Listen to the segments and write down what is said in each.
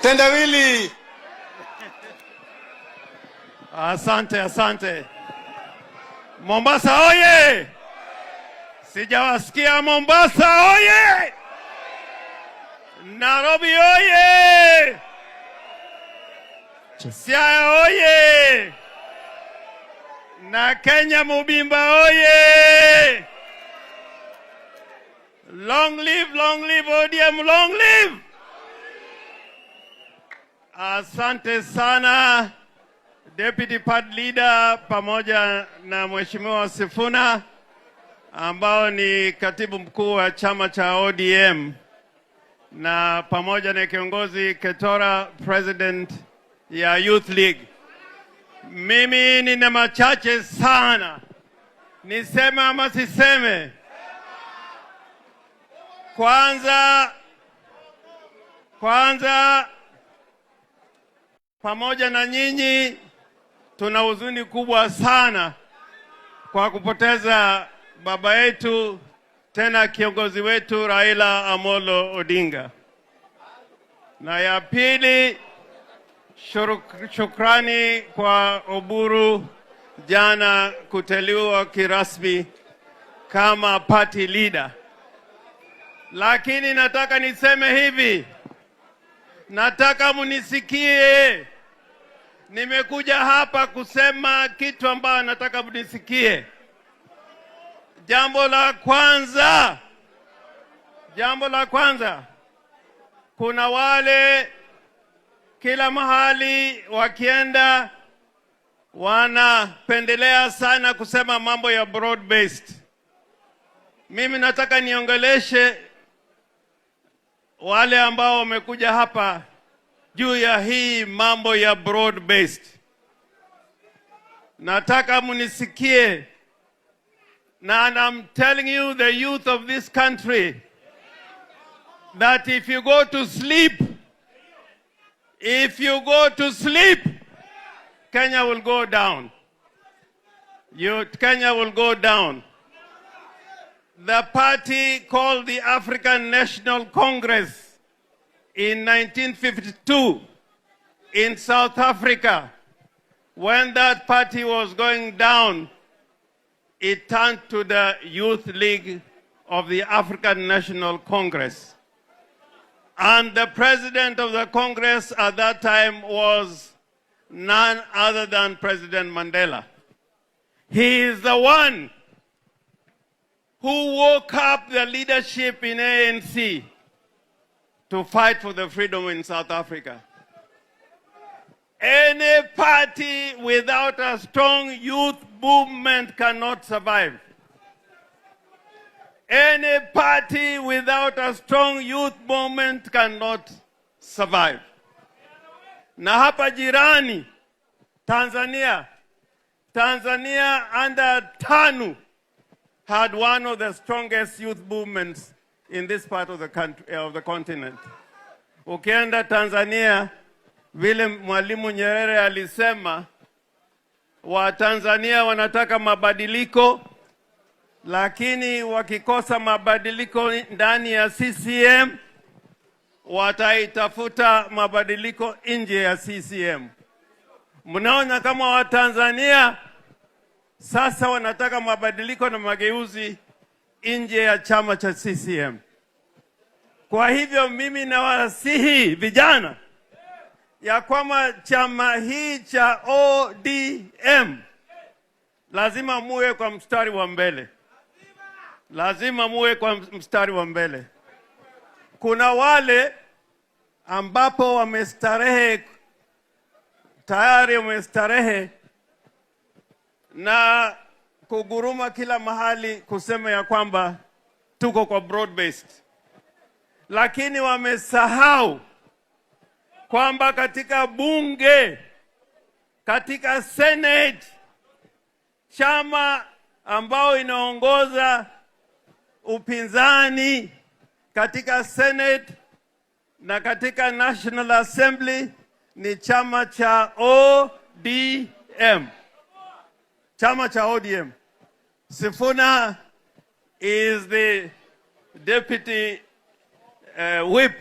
Kitendawili. Asante, asante. Mombasa oye! Sijawasikia Mombasa oye! Nairobi oye! Siaya oye! Na Kenya Mubimba oye! Long live ODM, long live! Asante sana Deputy Party Leader pamoja na Mheshimiwa Sifuna ambao ni katibu mkuu wa chama cha ODM na pamoja na kiongozi Ketora, President ya Youth League. Mimi nina machache sana. Niseme ama siseme? Kwanza pamoja na nyinyi tuna huzuni kubwa sana kwa kupoteza baba yetu tena kiongozi wetu Raila Amolo Odinga. Na ya pili, shukrani kwa Oburu jana kuteuliwa kirasmi kama party leader. Lakini nataka niseme hivi, nataka munisikie. Nimekuja hapa kusema kitu ambacho nataka munisikie. Jambo la kwanza, kuna wale kila mahali wakienda wanapendelea sana kusema mambo ya broad based. Mimi nataka niongeleshe wale ambao wamekuja hapa juu ya hii mambo ya broad based. Nataka munisikie, and I'm telling you, the youth of this country, that if you go to sleep, Kenya will go down. Kenya will go down. The party called the African National Congress in 1952 in South Africa. When that party was going down, it turned to the Youth League of the African National Congress. And the president of the Congress at that time was none other than President Mandela. He is the one who woke up the leadership in ANC to fight for the freedom in South Africa. Any party without a strong youth movement cannot survive. Any party without a strong youth movement cannot survive. Na hapa jirani, Tanzania under TANU had one of the strongest youth movements in this part of the country, of the continent. Ukienda Tanzania, vile Mwalimu Nyerere alisema, wa Tanzania wanataka mabadiliko, lakini wakikosa mabadiliko ndani ya CCM, wataitafuta mabadiliko nje ya CCM. Mnaona kama wa Tanzania sasa wanataka mabadiliko na mageuzi nje ya chama cha CCM. Kwa hivyo mimi nawasihi vijana ya kwamba chama hii cha ODM lazima muwe kwa mstari wa mbele. Lazima muwe kwa mstari wa mbele. Kuna wale ambapo wamestarehe, tayari wamestarehe na kuguruma kila mahali kusema ya kwamba tuko kwa broad based. Lakini wamesahau kwamba katika bunge, katika Senate, chama ambao inaongoza upinzani katika Senate na katika National Assembly ni chama cha ODM. Chama cha ODM. Sifuna is the deputy whip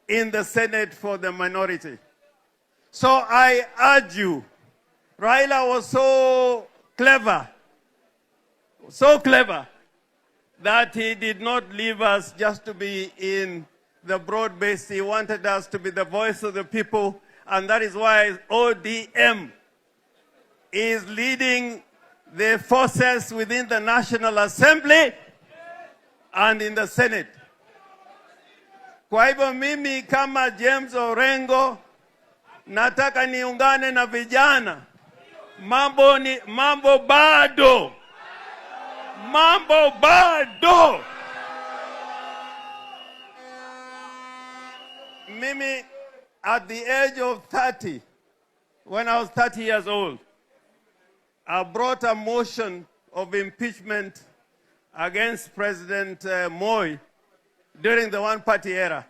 in the Senate for the minority. So I urge you, Raila was so clever, that he did not leave us just to be in the broad base. He wanted us to be the voice of the people, and that is why ODM is leading the forces within the National Assembly and in the Senate. Kwa hivyo mimi kama James Orengo nataka niungane na vijana. Mambo bado. Mimi, at the age of 30, when I was 30 years old, I brought a motion of impeachment against President Moi during the one-party era.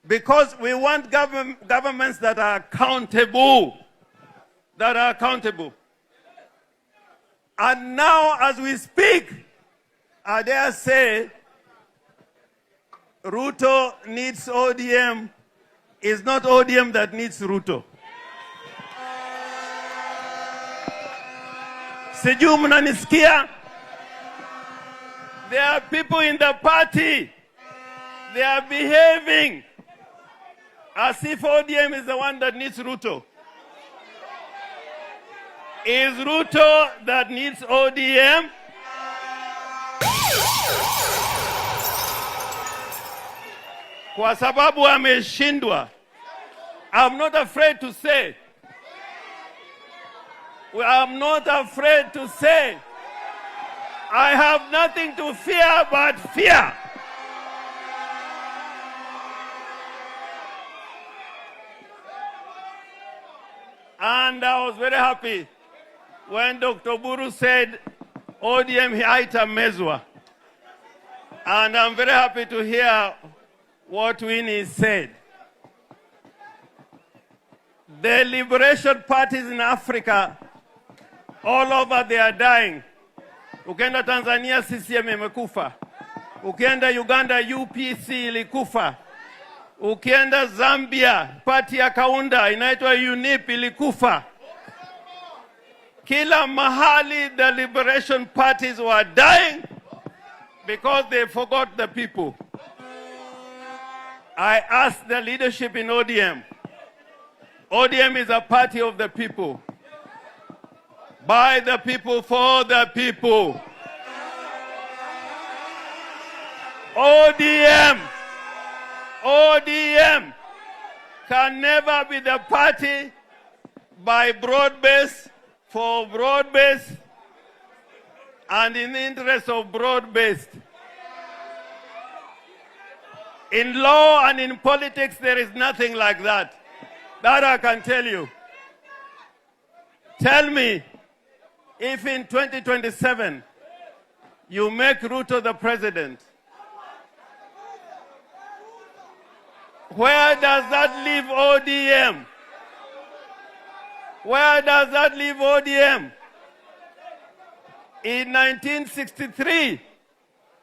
Because we want governments that are accountable. And now, as we speak, I dare say, Ruto needs ODM. It's not ODM that needs Ruto. Sijui mnanisikia? There are people in the party. They are behaving as if ODM is the one that needs Ruto. Is Ruto that needs ODM? Kwa sababu ameshindwa. I'm not afraid to say. I'm not afraid to say. I have nothing to fear but fear. And I was very happy when Dr. Buru said ODM haitamezwa. And I'm very happy to hear what Winnie said. The liberation parties in Africa, all over, they are dying. Ukienda Tanzania, CCM imekufa. Ukienda Uganda, UPC ilikufa. Ukienda Zambia, party ya Kaunda inaitwa UNIP ilikufa. Kila mahali the liberation parties were dying because they forgot the people. I asked the leadership in ODM. ODM is a party of the people. By the people, for the people. ODM can never be the party by broad-based, for broad-based, and in the interest of broad-based. In law and in politics, there is nothing like that. That I can tell you. Tell me, if in 2027 you make Ruto the president, where does that leave ODM? Where does that leave ODM? In 1963,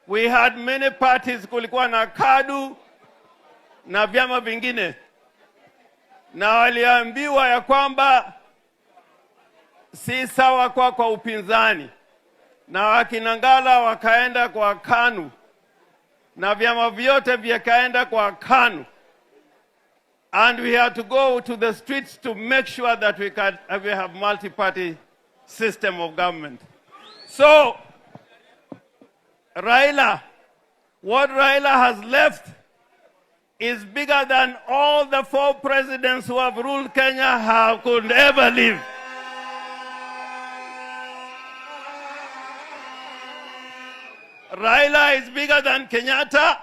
we had many parties, kulikuwa na KADU na vyama vingine. Na waliambiwa ya kwamba si sawa kwa upinzani. Na wakinangala wakaenda kwa KANU. Na vyama vyote vikaenda kwa KANU. And we had to go to the streets to make sure that we have multi-party system of government. So, Raila, what Raila has left is bigger than all the 4 presidents who have ruled Kenya could ever live. Raila is bigger than Kenyatta.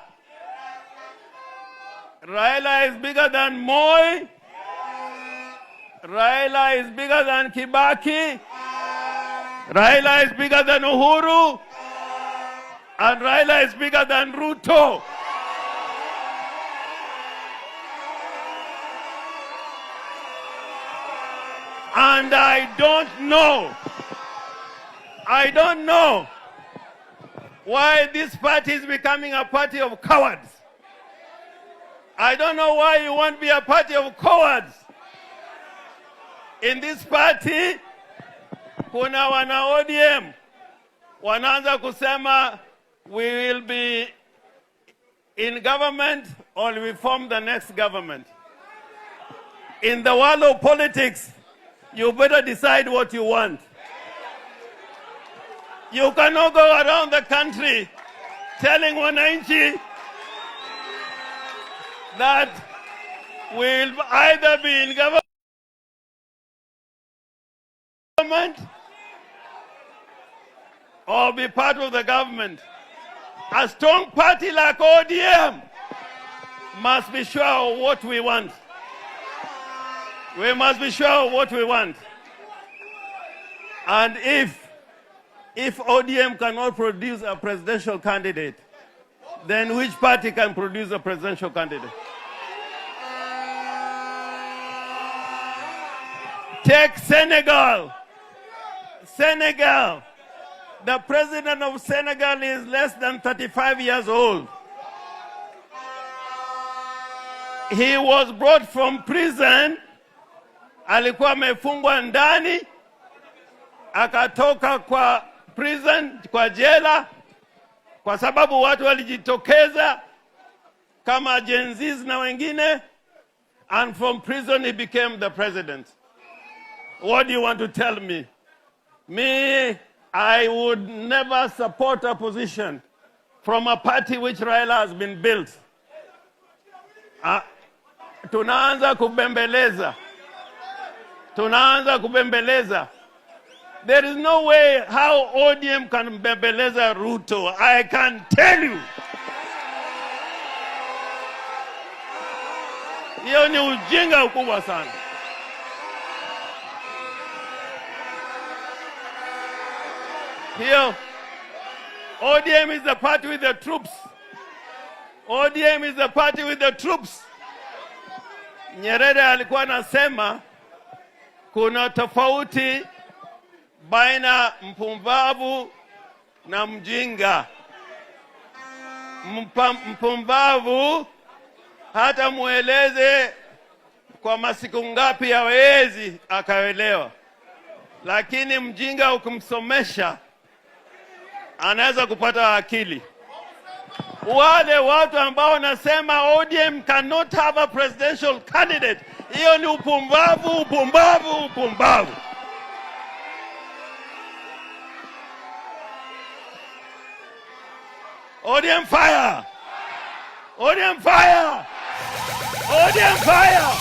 Raila is bigger than Moi. Raila is bigger than Kibaki. Raila is bigger than Uhuru. And Raila is bigger than Ruto. And I don't know why this party is becoming a party of cowards. I don't know why you want to be a party of cowards. In this party, kuna wana ODM wanaanza kusema we will be in government or we form the next government. In the world of politics, you better decide what you want. You cannot go around the country telling wananchi that we'll either be in government or be part of the government. A strong party like ODM must be sure of what we want. We must be sure of what we want. And if ODM cannot produce a presidential candidate, then which party can produce a presidential candidate? Take Senegal. Senegal. The president of Senegal is less than 35 years old. He was brought from prison. Alikuwa amefungwa ndani, akatoka kwa prison, kwa jela, kwa sababu watu walijitokeza kama Gen Zs na wengine, and from prison he became the president. What do you want to tell me? Me, I would never support a position from a party which Raila has been built. Tunaanza kubembeleza. Tunaanza kubembeleza. There is no way how ODM can bembeleza Ruto. I can tell you. Hiyo ni ujinga ukubwa sana. Here, ODM is the party with the troops. ODM is the party with the troops. Nyerere alikuwa anasema kuna tofauti baina mpumbavu na mjinga. Mpumbavu hata mueleze kwa masiku ngapi hawezi akaelewa. Lakini mjinga ukimsomesha anaweza kupata akili. Wale watu ambao wanasema ODM cannot have a presidential candidate, hiyo ni upumbavu, upumbavu, upumbavu. ODM fire! ODM fire! ODM fire!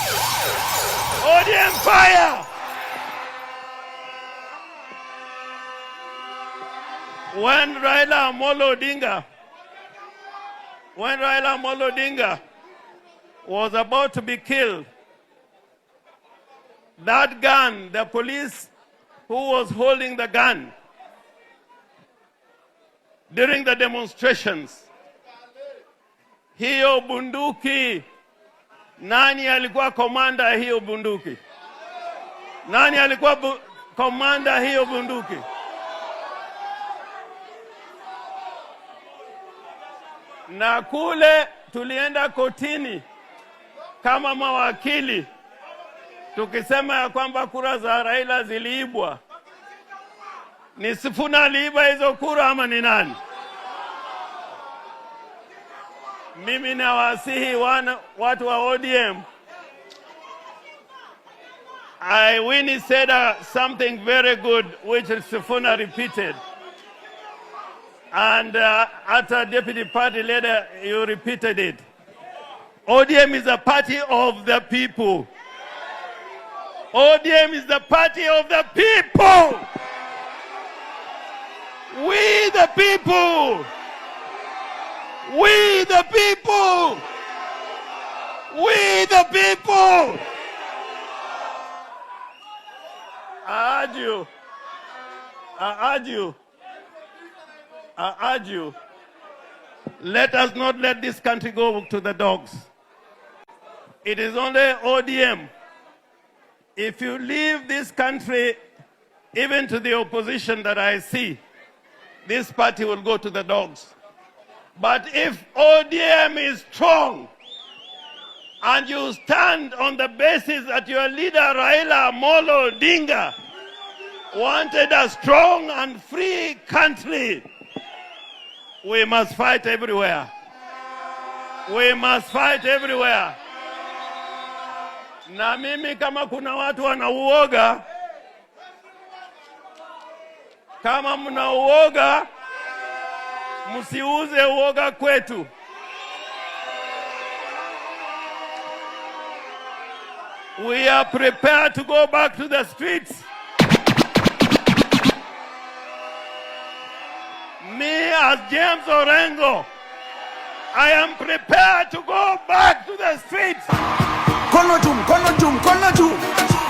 ODM fire! When Raila Amolo Odinga was about to be killed, that gun, the police who was holding the gun during the demonstrations, hiyo bunduki, nani alikuwa komanda hiyo bunduki? Nani alikuwa komanda hiyo bunduki? Na kule tulienda kotini kama mawakili tukisema ya kwamba kura za Raila ziliibwa. Ni Sifuna aliiba hizo kura ama ni nani? Mimi nawasihi watu wa ODM. Winnie said something very good which Sifuna repeated. And at a deputy party leader, you repeated it. ODM is a party of the people. ODM is the party of the people. We the people. We the people. We the people. I urge you, let us not let this country go to the dogs. It is only ODM. If you leave this country, even to the opposition that I see, this party will go to the dogs. But if ODM is strong, and you stand on the basis that your leader Raila Amolo Odinga wanted a strong and free country, we must fight everywhere. We must fight everywhere. Na mimi kama kuna watu wanauoga, kama mna uoga, msiuze uoga kwetu. We are prepared to go back to the streets. Me as James Orengo, I am prepared to go back to the streets. Mkono juu, mkono juu, mkono juu.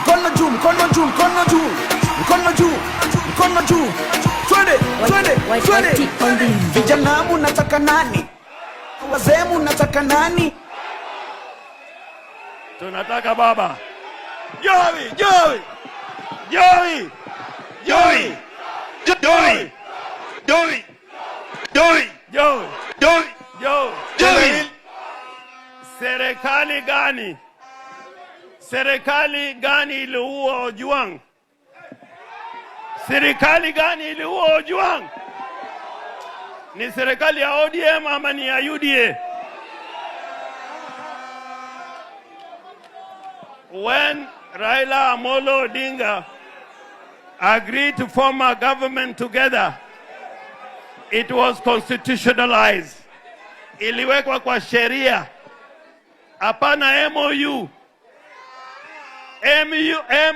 Mkono juu, mkono juu, mkono juu. Mkono juu, mkono juu. Twende, twende, twende. Vijana mnataka nani? Wazee mnataka nani? Tunataka baba. Joey, Joey. Joey. Joey. Joey. Joey. Joey. Joey. Joey. Joey. Serikali gani? Serikali gani iliua Ojwang? Serikali gani iliua Ojwang? Ni serikali ya ODM ama ni ya UDA? When Raila Amolo Odinga agreed to form a government together, it was constitutionalized. Iliwekwa kwa sheria. Hapana MOU.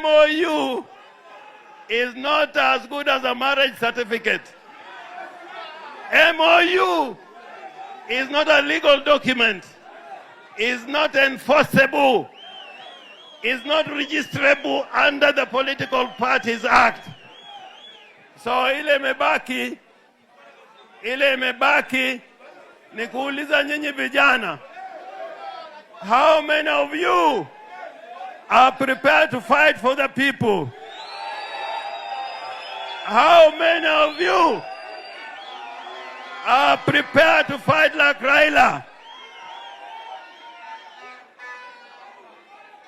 MOU is not as good as a marriage certificate. MOU is not a legal document. Is not enforceable. Is not registrable under the Political Parties Act. So ile imebaki ni kuuliza nyinyi vijana, how many of you are prepared to fight for the people? How many of you are prepared to fight like Raila?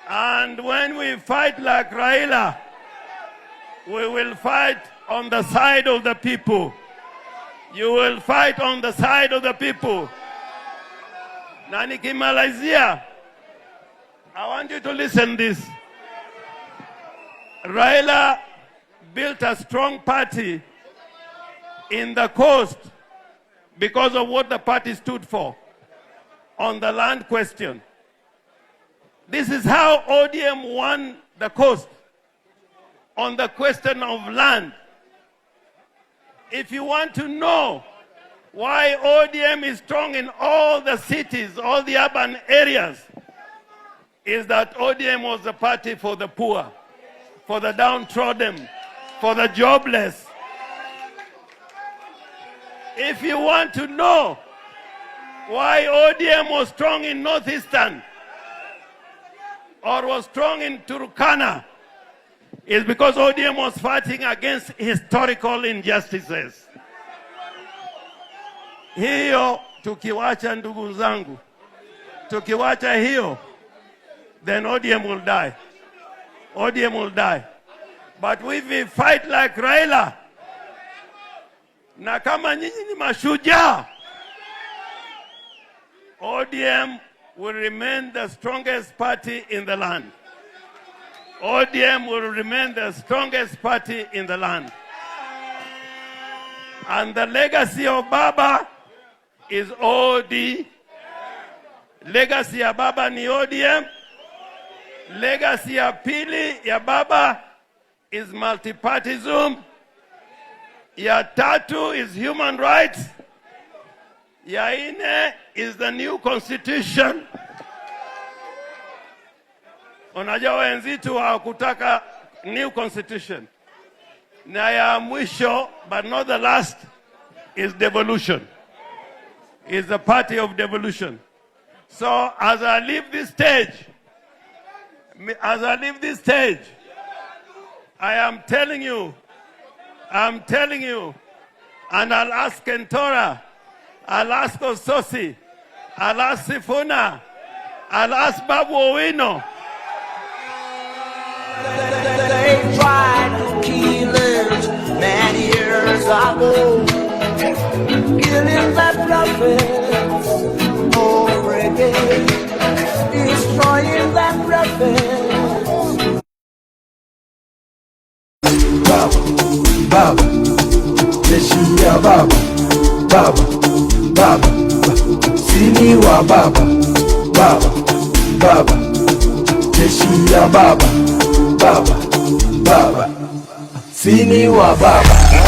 And when we fight like Raila, we will fight on the side of the people. You will fight on the side of the people. Na nikimalizia, I want you to listen this. Raila built a strong party in the coast because of what the party stood for on the land question. This is how ODM won the coast on the question of land. If you want to know why ODM is strong in all the cities, all the urban areas, is that ODM was the party for the poor, for the downtrodden, for the jobless. If you want to know why ODM was strong in Northeastern or was strong in Turkana, is because ODM was fighting against historical injustices. Hiyo tukiwacha ndugu zangu, tukiwacha hiyo, then ODM will die. ODM will die. But if we fight like Raila, na kama nyinyi ni mashujaa, ODM will remain the strongest party in the land. ODM will remain the strongest party in the land. And the legacy of Baba is OD. Legacy ya Baba ni ODM. Legacy ya pili ya Baba is multipartyism. Ya tatu is human rights. Ya ine is the new constitution. Unajua wenzitu hawakutaka new constitution. Na ya mwisho, but not the last, is devolution. Is the party of devolution. So as I leave this stage, I am telling you, and I'll ask Kentora, I'll ask Ososi, I'll ask Sifuna, I'll ask Babu Owino. They tried to kill us many years ago, killing the prophets over again, destroying the prophets. Baba, Jeshia Baba, Baba, Sini wa Baba, Baba, Jeshia Baba, Sini wa Baba.